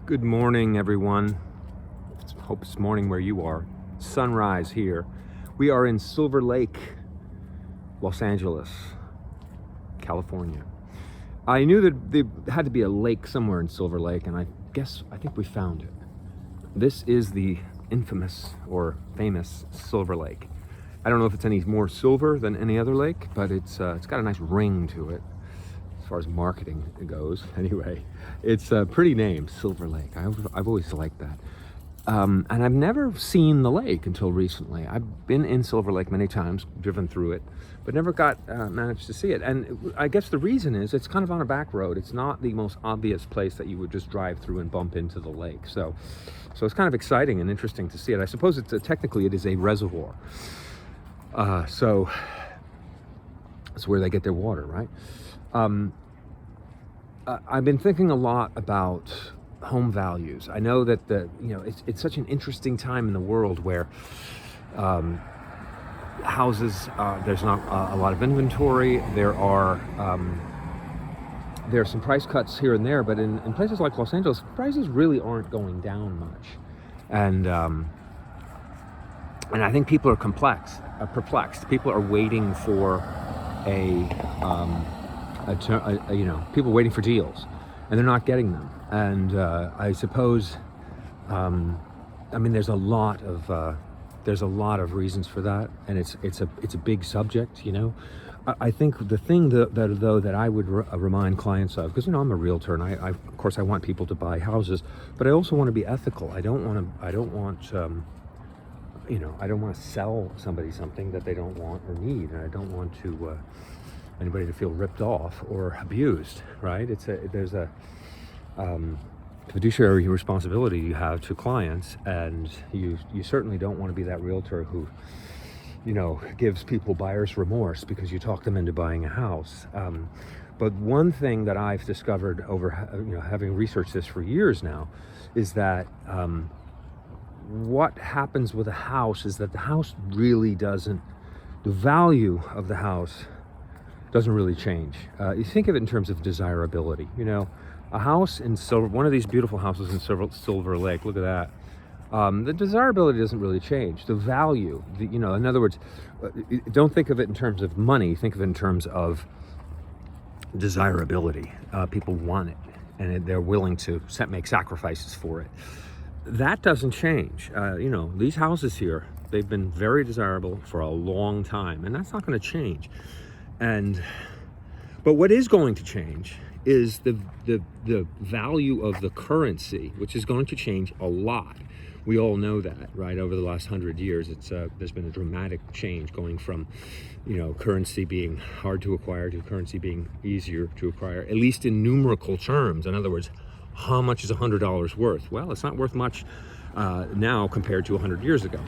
Good morning, everyone. Hope it's morning where you are. Sunrise here. We are in Silver Lake, Los Angeles, California. I knew that there had to be a lake somewhere in Silver Lake, and I think we found it. This is the infamous or famous Silver Lake. I don't know if it's any more silver than any other lake, but it's got a nice ring to it. As far as marketing goes, anyway, it's a pretty name, Silver Lake. I've always liked that, and I've never seen the lake until recently. I've been in Silver Lake many times, driven through it, but never managed to see it. And I guess the reason is it's kind of on a back road. It's not the most obvious place that you would just drive through and bump into the lake. So it's kind of exciting and interesting to see it. I suppose technically it is a reservoir. So it's where they get their water, right? I've been thinking a lot about home values. I know that it's such an interesting time in the world where houses, there's not a lot of inventory. There are some price cuts here and there, but in places like Los Angeles, prices really aren't going down much, and I think people are perplexed. People are waiting for people waiting for deals, and they're not getting them. And I suppose, there's a lot of reasons for that, and it's a big subject. I think the thing that I would remind clients of, because I'm a realtor, and I of course I want people to buy houses, but I also want to be ethical. I don't want to sell somebody something that they don't want or need, and I don't want to anybody to feel ripped off or abused, right? There's a fiduciary responsibility you have to clients, and you certainly don't want to be that realtor who gives people buyer's remorse because you talk them into buying a house. But one thing that I've discovered over having researched this for years now is that what happens with a house is that the house really doesn't, the value of the house doesn't really change. You think of it in terms of desirability. A house in one of these beautiful houses in Silver Lake, look at that. The desirability doesn't really change. The value, in other words, don't think of it in terms of money, think of it in terms of desirability. People want it, and they're willing to make sacrifices for it. That doesn't change. These houses here, they've been very desirable for a long time, and that's not going to change. But what is going to change is the value of the currency, which is going to change a lot. We all know that, right? Over the last 100 years, there's been a dramatic change going from, currency being hard to acquire to currency being easier to acquire, at least in numerical terms. In other words, how much is $100 worth? Well, it's not worth much now compared to 100 years ago.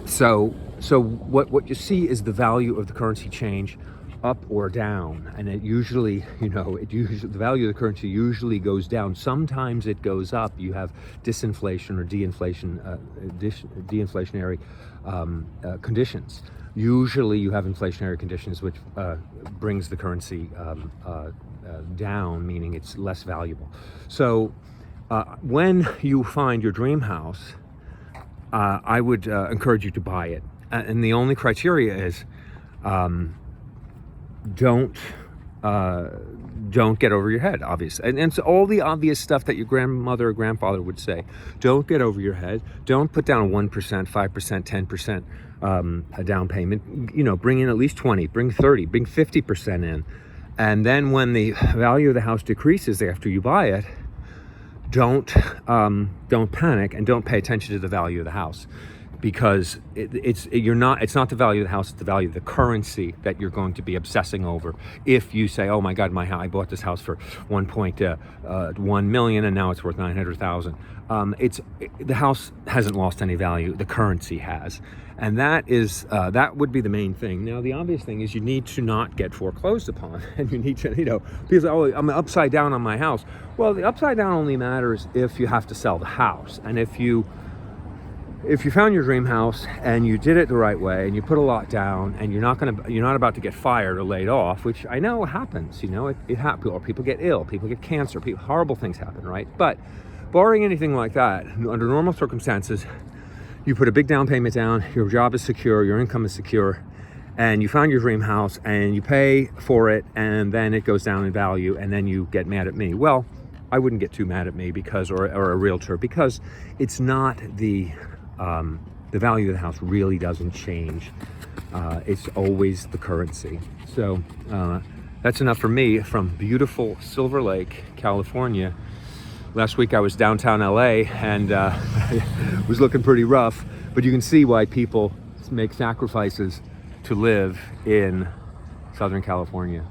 So what you see is the value of the currency change up or down, and it usually, the value of the currency usually goes down. Sometimes it goes up. You have disinflation or deflationary conditions. Usually you have inflationary conditions, which brings the currency down, meaning it's less valuable. So when you find your dream house, I would encourage you to buy it. And the only criteria is don't get over your head, obviously. And so all the obvious stuff that your grandmother or grandfather would say. Don't get over your head. Don't put down 1%, 5%, 10% a down payment. Bring in at least 20, bring 30, bring 50% in. And then when the value of the house decreases after you buy it, don't panic and don't pay attention to the value of the house, because it's not the value of the house, it's the value of the currency that you're going to be obsessing over. If you say, oh my God, I bought this house for 1.1 million and now it's worth 900,000. The house hasn't lost any value, the currency has. And that would be the main thing. Now, the obvious thing is you need to not get foreclosed upon, and you need to, because I'm upside down on my house. Well, the upside down only matters if you have to sell the house, and if you if you found your dream house and you did it the right way and you put a lot down and you're not about to get fired or laid off, which I know happens, it happens, or people get ill, people get cancer, horrible things happen, right? But barring anything like that, under normal circumstances, you put a big down payment down, your job is secure, your income is secure, and you found your dream house and you pay for it, and then it goes down in value, and then you get mad at me. Well, I wouldn't get too mad at me or a realtor, because it's not the value of the house really doesn't change. It's always the currency. So that's enough for me from beautiful Silver Lake, California. Last week I was downtown LA and it was looking pretty rough, but you can see why people make sacrifices to live in Southern California.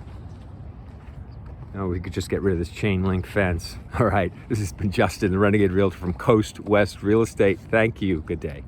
Oh, we could just get rid of this chain link fence. All right, this has been Justin, the Renegade Realtor from Coast West Real Estate. Thank you. Good day.